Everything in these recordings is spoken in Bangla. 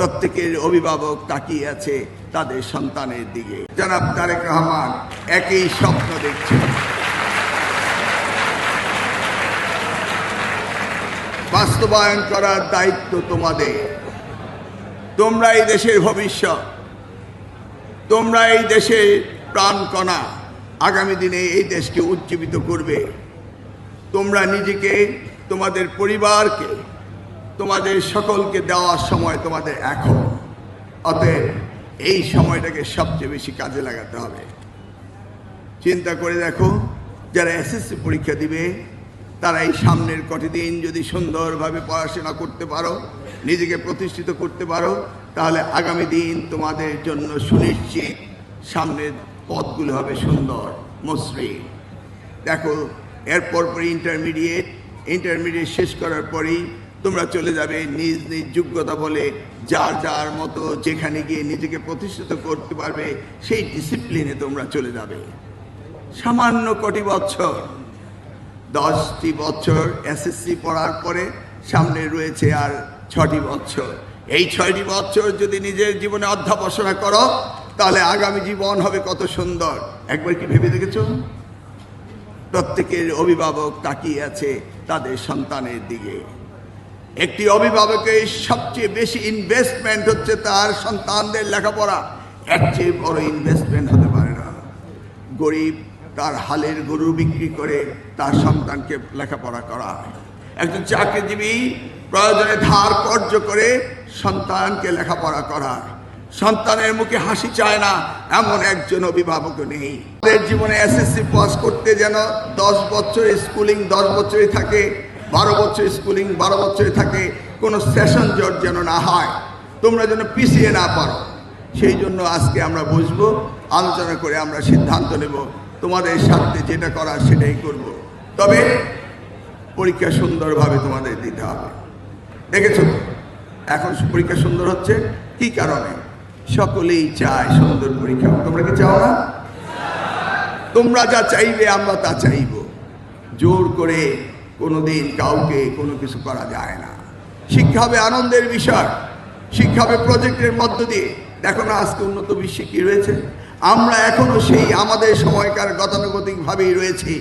প্রত্যেকের অভিভাবক তাকিয়ে আছে তাদের সন্তানের দিকে। জনাব তারেক রহমান একই স্বপ্ন দেখছেন। বাস্তবায়ন করার দায়িত্ব তোমাদের। তোমরা এই দেশের ভবিষ্যৎ, তোমরা এই দেশের প্রাণকণা। আগামী দিনে এই দেশকে উজ্জীবিত করবে। তোমরা নিজেকে, তোমাদের পরিবারকে, তোমাদের সকলকে দেওয়ার সময় তোমাদের এখন। অতএব এই সময়টাকে সবচেয়ে বেশি কাজে লাগাতে হবে। চিন্তা করে দেখো, যারা এসএসসি পরীক্ষা দিবে তারা এই সামনের কটি দিন যদি সুন্দরভাবে পড়াশোনা করতে পারো, নিজেকে প্রতিষ্ঠিত করতে পারো, তাহলে আগামী দিন তোমাদের জন্য সুনিশ্চিত সামনের পথগুলো হবে সুন্দর, মসৃণ। দেখো, এরপর ইন্টারমিডিয়েট শেষ করার পরেই তোমরা চলে যাবে নিজ নিজ যোগ্যতা বলে যার যার মতো যেখানে গিয়ে নিজেকে প্রতিষ্ঠিত করতে পারবে সেই ডিসিপ্লিনে তোমরা চলে যাবে। সামান্য কটি বছর, 10টি বছর এসএসসি পড়ার পরে সামনে রয়েছে আর 6টি বছর। এই 6টি বছর যদি নিজের জীবনে অধ্যাপনা করো তাহলে আগামী জীবন হবে কত সুন্দর। একবার কি ভেবে দেখেছো? প্রত্যেকের অভিভাবক তাকিয়ে আছে তাদের সন্তানের দিকে। একটি অভিভাবকের সবচেয়ে বেশি ইনভেস্টমেন্ট হচ্ছে তার সন্তানদের লেখাপড়া। এর চেয়ে বড় ইনভেস্টমেন্ট হতে পারে না। গরিব তার হালের গরু বিক্রি করে তার সন্তানকে লেখাপড়া করায়। একজন চাকরিজীবী প্রয়োজনে ধার কর্জ করে সন্তানকে লেখাপড়া করায়। সন্তানের মুখে হাসি চায় না এমন একজন অভিভাবক নেই। তাদের জীবনে এসএসসি পাস করতে যেন 10 বছর স্কুলিং 10 বছরই থাকে, 12 বছর স্কুলিং 12 বছরই থাকে, কোনো সেশন জট যেন না হয়, তোমরা যেন পিছিয়ে না পারো। সেই জন্য আজকে আমরা বসবো, আলোচনা করে আমরা সিদ্ধান্ত নেব তোমাদের সাথে যেটা করার সেটাই করব। তবে পরীক্ষা সুন্দরভাবে তোমাদের দিতে হবে। দেখেছো এখন পরীক্ষা সুন্দর হচ্ছে কি কারণে? সকলেই চায় সুন্দর পরীক্ষা। তোমরা কি চাও না? তোমরা যা চাইবে আমরা তা চাইব। জোর করে কোনোদিন কাউকে কোনো কিছু করা যায় না। শিক্ষা হবে আনন্দের বিষয়, শিক্ষা হবে প্রজেক্টের মধ্য দিয়ে। দেখো না আজকে উন্নত বিশ্বে কি রয়েছে, আমরা এখনো সেই আমাদের সময়কার গতানুগতিকভাবেই রয়েছি।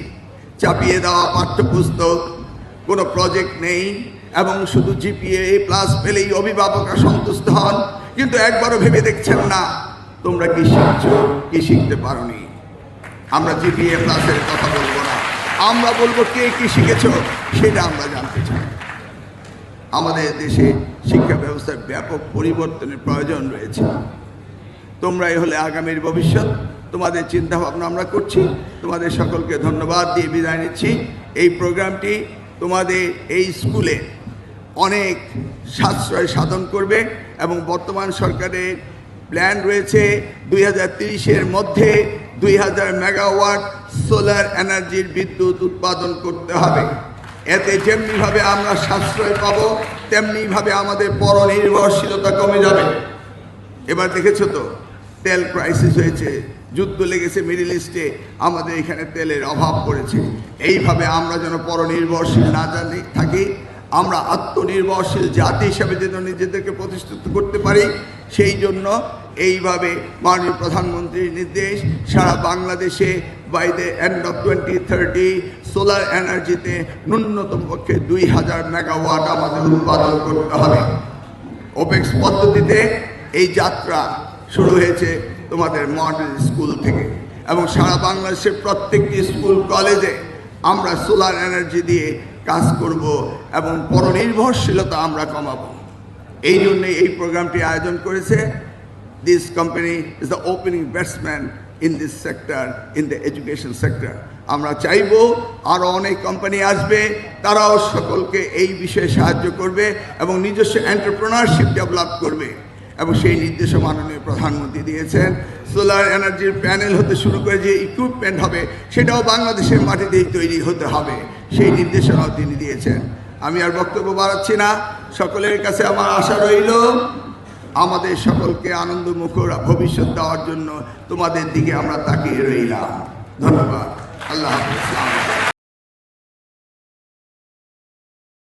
চাপিয়ে দেওয়া পাঠ্যপুস্তক, কোনো প্রজেক্ট নেই, এবং শুধু জিপিএ প্লাস পেলেই অভিভাবকরা সন্তুষ্ট হন। কিন্তু একবারও ভেবে দেখছেন না তোমরা কি শিখছো, কি শিখতে পারোনি। আমরা জিপিএ প্লাসের কথা বলবো না, আমরা বলবো কে কি শিখেছো সেটা আমরা জানতে চাই। আমাদের দেশে শিক্ষা ব্যবস্থার ব্যাপক পরিবর্তনের প্রয়োজন রয়েছে। তোমরাই হলে আগামীর ভবিষ্যৎ। তোমাদের চিন্তা ভাবনা আমরা করছি। তোমাদের সকলকে ধন্যবাদ দিয়ে বিদায় নিচ্ছি। এই প্রোগ্রামটি তোমাদের এই স্কুলে অনেক সাশ্রয় সাধন করবে এবং বর্তমান সরকারের প্ল্যান রয়েছে 2030-এর মধ্যে 2000 মেগাওয়াট সোলার এনার্জির বিদ্যুৎ উৎপাদন করতে হবে। এতে যেমনিভাবে আমরা সাশ্রয় পাবো তেমনিভাবে আমাদের পরনির্ভরশীলতা কমে যাবে। এবার দেখেছো তো তেল ক্রাইসিস হয়েছে, যুদ্ধ লেগেছে মিডল ইস্টে, আমাদের এখানে তেলের অভাব পড়েছে। এইভাবে আমরা যেন পরনির্ভরশীল না থাকি, আমরা আত্মনির্ভরশীল জাতি হিসাবে যেন নিজেদেরকে প্রতিষ্ঠিত করতে পারি, সেই জন্য এইভাবে মাননীয় প্রধানমন্ত্রীর নির্দেশ সারা বাংলাদেশে by the end of 2030 solar এনার্জিতে ন্যূনতম পক্ষে 2000 মেগাওয়াট আমাদের উৎপাদন করতে হবে। ওপেক্স পদ্ধতিতে এই যাত্রা শুরু হয়েছে তোমাদের মডেল স্কুল থেকে, এবং সারা বাংলাদেশের প্রত্যেকটি স্কুল কলেজে আমরা সোলার এনার্জি দিয়ে কাজ করব এবং পরনির্ভরশীলতা আমরা কমাবো। এই জন্যে এই প্রোগ্রামটি আয়োজন করেছে। This company is the opening batsman in this sector, in the education sector. আমরা চাইব আরও অনেক কোম্পানি আসবে, তারাও সকলকে এই বিষয়ে সাহায্য করবে এবং নিজস্ব এন্টারপ্রেনারশিপ ডেভেলপ করবে। এবং সেই নির্দেশও মাননীয় প্রধানমন্ত্রী দিয়েছেন। সোলার এনার্জির প্যানেল হতে শুরু করে যে ইকুইপমেন্ট হবে সেটাও বাংলাদেশের মাটিতেই তৈরি হতে হবে, সেই নির্দেশনাও তিনি দিয়েছেন। আমি আর বক্তব্য বাড়াচ্ছি না। সকলের কাছে আমার আশা রইল আমাদের সকলকে আনন্দমুখর ভবিষ্যৎ দেওয়ার জন্য তোমাদের দিকে আমরা তাকিয়ে রইলাম। ধন্যবাদ। আল্লাহ হাফেজ।